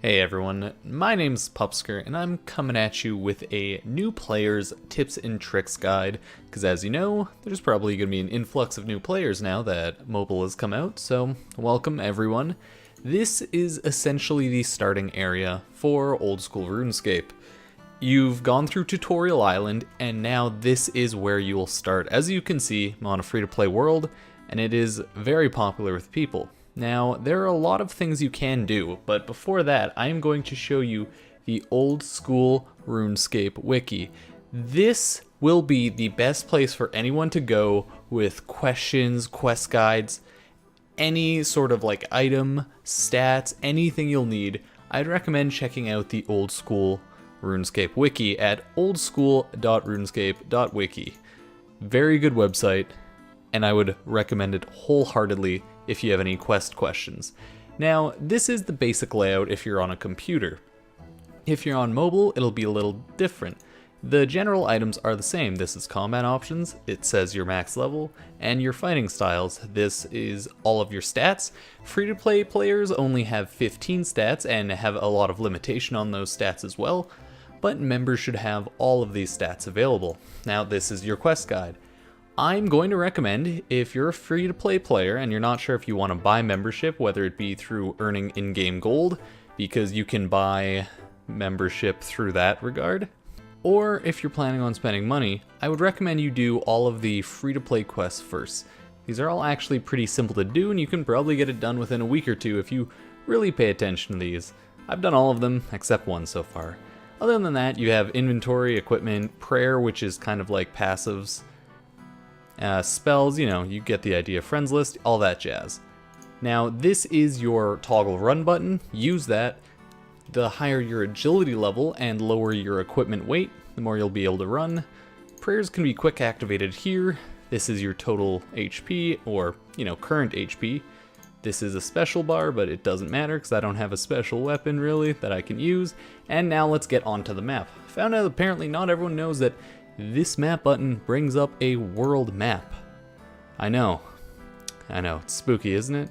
Hey everyone, my name's Pupsker and I'm coming at you with a new player's tips and tricks guide, because as you know, there's probably going to be an influx of new players now that mobile has come out, so welcome everyone. This is essentially the starting area for old school RuneScape. You've gone through Tutorial Island and now this is where you will start. As you can see, I'm on a free-to-play world and it is very popular with people. Now, there are a lot of things you can do, but before that, I am going to show you the old school RuneScape wiki. This will be the best place for anyone to go with questions, quest guides, any sort of like item, stats, anything you'll need. I'd recommend checking out the old school RuneScape wiki at oldschool.runescape.wiki. Very good website, and I would recommend it wholeheartedly if you have any quest questions. Now, this is the basic layout if you're on a computer. If you're on mobile, it'll be a little different. The general items are the same. This is combat options, it says your max level, and your fighting styles. This is all of your stats. Free-to-play players only have 15 stats and have a lot of limitation on those stats as well, but members should have all of these stats available. Now, this is your quest guide. I'm going to recommend, if you're a free-to-play player and you're not sure if you want to buy membership, whether it be through earning in-game gold, because you can buy membership through that regard, or if you're planning on spending money, I would recommend you do all of the free-to-play quests first. These are all actually pretty simple to do, and you can probably get it done within a week or two if you really pay attention to these. I've done all of them, except one so far. Other than that, you have inventory, equipment, prayer, which is kind of like passives, spells, you know, you get the idea, friends list, all that jazz. Now, this is your toggle run button. Use that. The higher your agility level and lower your equipment weight, the more you'll be able to run. Prayers can be quick activated here. This is your total HP, or, you know, current HP. This is a special bar, but it doesn't matter because I don't have a special weapon really that I can use. And now let's get onto the map. Found out apparently not everyone knows that this map button brings up a world map. I know, it's spooky, isn't it?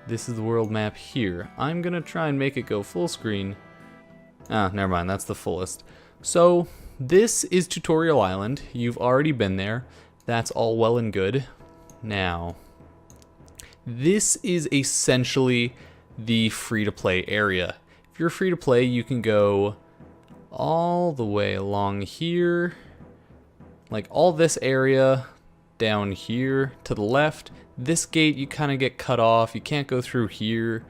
This is the world map here. I'm gonna try and make it go full screen. Ah, never mind, that's the fullest. So, this is Tutorial Island. You've already been there. That's all well and good. Now, this is essentially the free-to-play area. If you're free-to-play, you can go all the way along here, like all this area down here to the left. This gate you kind of get cut off, you can't go through here,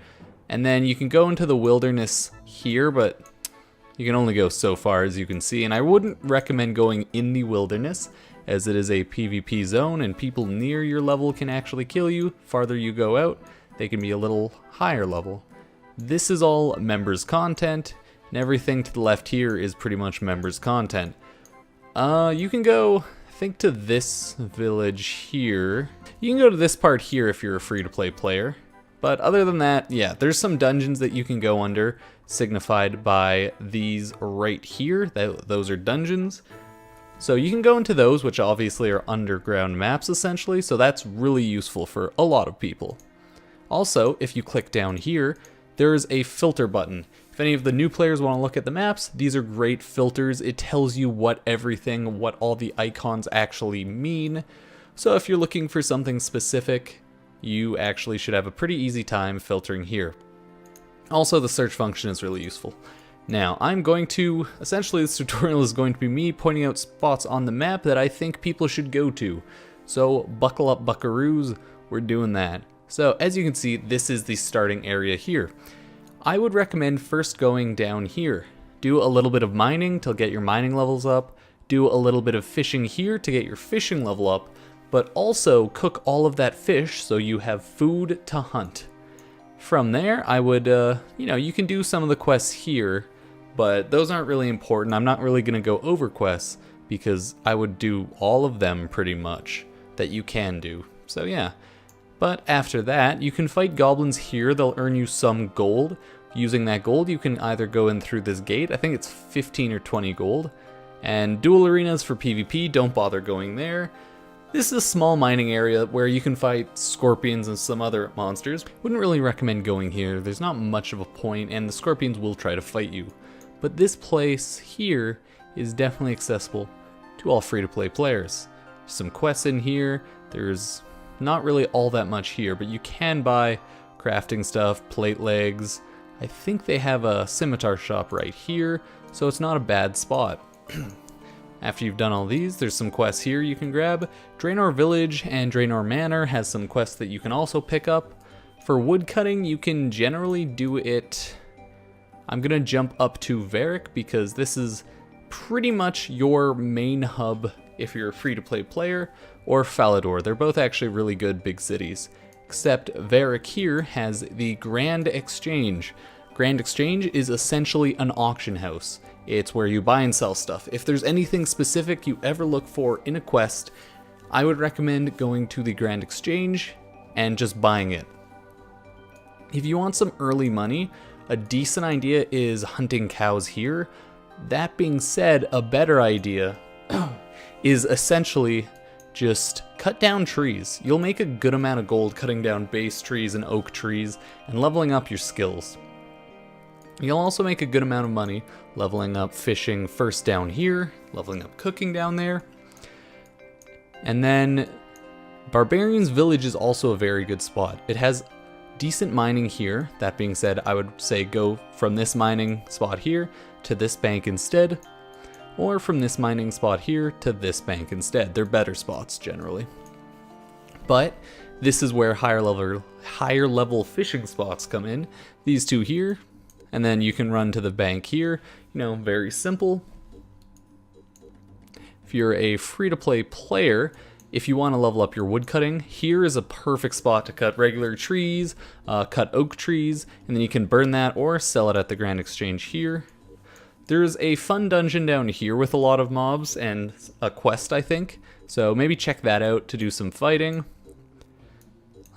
and then you can go into the wilderness here, but you can only go so far as you can see, and I wouldn't recommend going in the wilderness as it is a PvP zone and people near your level can actually kill you. Farther you go out, they can be a little higher level. This is all members content, and everything to the left here is pretty much members content. You can go, I think, to this village here. You can go to this part here if you're a free-to-play player. But other than that, yeah, there's some dungeons that you can go under, signified by these right here. Those are dungeons. So you can go into those, which obviously are underground maps essentially, so that's really useful for a lot of people. Also, if you click down here, there's a filter button. If any of the new players want to look at the maps, these are great filters. It tells you what all the icons actually mean. So if you're looking for something specific, you actually should have a pretty easy time filtering here. Also, the search function is really useful. Now, essentially this tutorial is going to be me pointing out spots on the map that I think people should go to. So buckle up, buckaroos, we're doing that. So as you can see, this is the starting area here. I would recommend first going down here. Do a little bit of mining to get your mining levels up. Do a little bit of fishing here to get your fishing level up. But also cook all of that fish so you have food to hunt. From there, I would, you can do some of the quests here, but those aren't really important. I'm not really going to go over quests because I would do all of them pretty much that you can do. So yeah. But after that, you can fight goblins here. They'll earn you some gold. Using that gold, you can either go in through this gate. I think it's 15 or 20 gold. And dual arenas for PvP, don't bother going there. This is a small mining area where you can fight scorpions and some other monsters. Wouldn't really recommend going here. There's not much of a point, and the scorpions will try to fight you. But this place here is definitely accessible to all free-to-play players. There's some quests in here. There's not really all that much here, but you can buy crafting stuff, plate legs. I think they have a scimitar shop right here, so it's not a bad spot. After you've done all these, there's some quests here you can grab. Draenor Village and Draenor Manor has some quests that you can also pick up. For wood cutting, you can generally do it... I'm gonna jump up to Varrick because this is pretty much your main hub if you're a free-to-play player, or Falador. They're both actually really good big cities. Except Varrick here has the Grand Exchange. Grand Exchange is essentially an auction house. It's where you buy and sell stuff. If there's anything specific you ever look for in a quest, I would recommend going to the Grand Exchange and just buying it. If you want some early money, a decent idea is hunting cows here. That being said, a better idea is essentially just cut down trees. You'll make a good amount of gold cutting down base trees and oak trees and leveling up your skills. You'll also make a good amount of money leveling up fishing first down here, leveling up cooking down there. And then Barbarians Village is also a very good spot. It has decent mining here. That being said, I would say go from this mining spot here to this bank instead, or from this mining spot here to this bank instead. They're better spots generally. But this is where higher level fishing spots come in. These two here, and then you can run to the bank here. You know, very simple. If you're a free-to-play player, if you want to level up your woodcutting, here is a perfect spot to cut regular trees, cut oak trees, and then you can burn that or sell it at the Grand Exchange here. There's a fun dungeon down here with a lot of mobs and a quest, I think, so maybe check that out to do some fighting.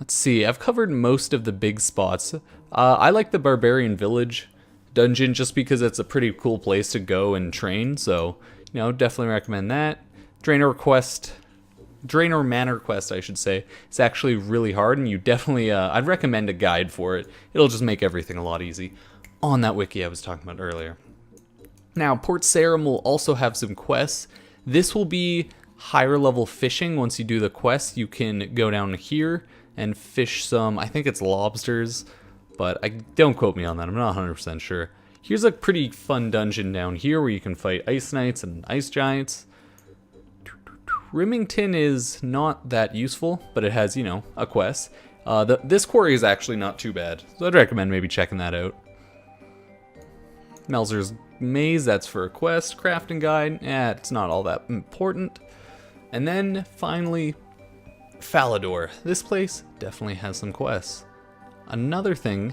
Let's see, I've covered most of the big spots. I like the Barbarian Village dungeon just because it's a pretty cool place to go and train, so, you know, definitely recommend that. Draenor Manor quest, I should say. It's actually really hard, and you definitely, I'd recommend a guide for it. It'll just make everything a lot easy on that wiki I was talking about earlier. Now, Port Sarim will also have some quests. This will be higher level fishing. Once you do the quest, you can go down here and fish some, I think it's lobsters, but don't quote me on that, I'm not 100% sure. Here's a pretty fun dungeon down here where you can fight ice knights and ice giants. Rimington is not that useful, but it has, you know, a quest. This quarry is actually not too bad, so I'd recommend maybe checking that out. Melzer's Maze, that's for a quest. Crafting guide, it's not all that important. And then, finally, Falador. This place definitely has some quests. Another thing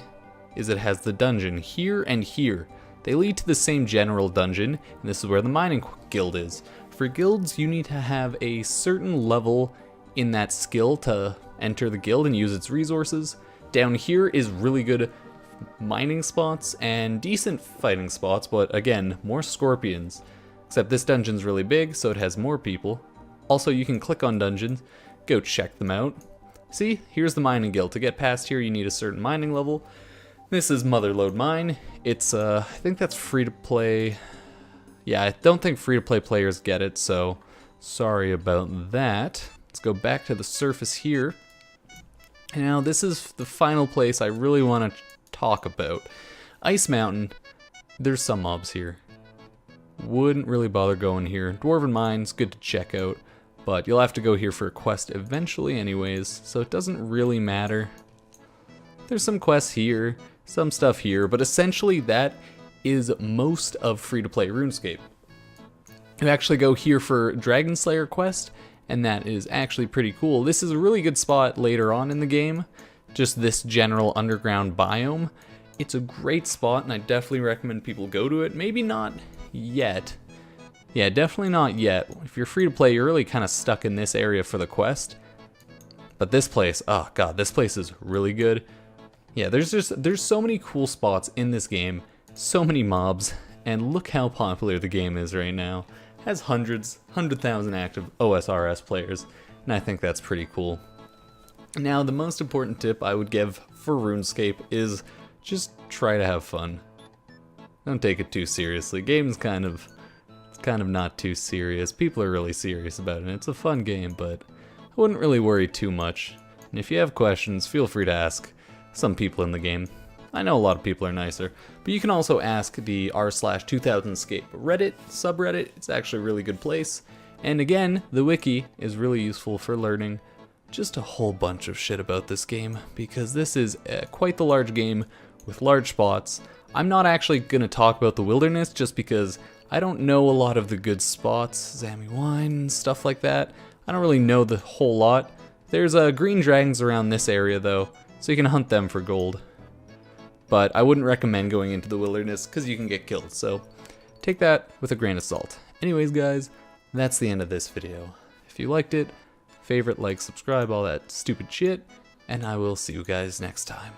is it has the dungeon here and here. They lead to the same general dungeon, and this is where the mining guild is. For guilds, you need to have a certain level in that skill to enter the guild and use its resources. Down here is really good mining spots and decent fighting spots, but again, more scorpions. Except this dungeon's really big, so it has more people. Also, you can click on dungeons, go check them out. See, here's the mining guild. To get past here, you need a certain mining level. This is Motherlode Mine. It's, I think that's free to play. Yeah, I don't think free-to-play players get it, so sorry about that. Let's go back to the surface here. And now this is the final place I really want to talk about. Ice Mountain, there's some mobs here. Wouldn't really bother going here. Dwarven Mine's good to check out, but you'll have to go here for a quest eventually anyways, so it doesn't really matter. There's some quests here, some stuff here, but essentially that is most of free-to-play RuneScape. You actually go here for Dragon Slayer quest, and that is actually pretty cool. This is a really good spot later on in the game, just this general underground biome. It's a great spot, and I definitely recommend people go to it. Maybe not yet. Yeah, definitely not yet. If you're free-to-play, you're really kind of stuck in this area for the quest. But this place, oh god, this place is really good. Yeah, there's so many cool spots in this game. So many mobs, and look how popular the game is right now. It has 100,000 active OSRS players. and I think that's pretty cool. Now, the most important tip I would give for RuneScape is just try to have fun. Don't take it too seriously. Game's kind of not too serious. People are really serious about it. It's a fun game, but I wouldn't really worry too much. And if you have questions, feel free to ask some people in the game. I know a lot of people are nicer, but you can also ask the r/2000scape Reddit subreddit. It's actually a really good place. And again, the wiki is really useful for learning just a whole bunch of shit about this game, because this is quite the large game with large spots. I'm not actually going to talk about the wilderness just because I don't know a lot of the good spots, Zami Wine, stuff like that. I don't really know the whole lot. There's green dragons around this area though, so you can hunt them for gold. But I wouldn't recommend going into the wilderness because you can get killed, so take that with a grain of salt. Anyways guys, that's the end of this video. If you liked it, favorite, like, subscribe, all that stupid shit, and I will see you guys next time.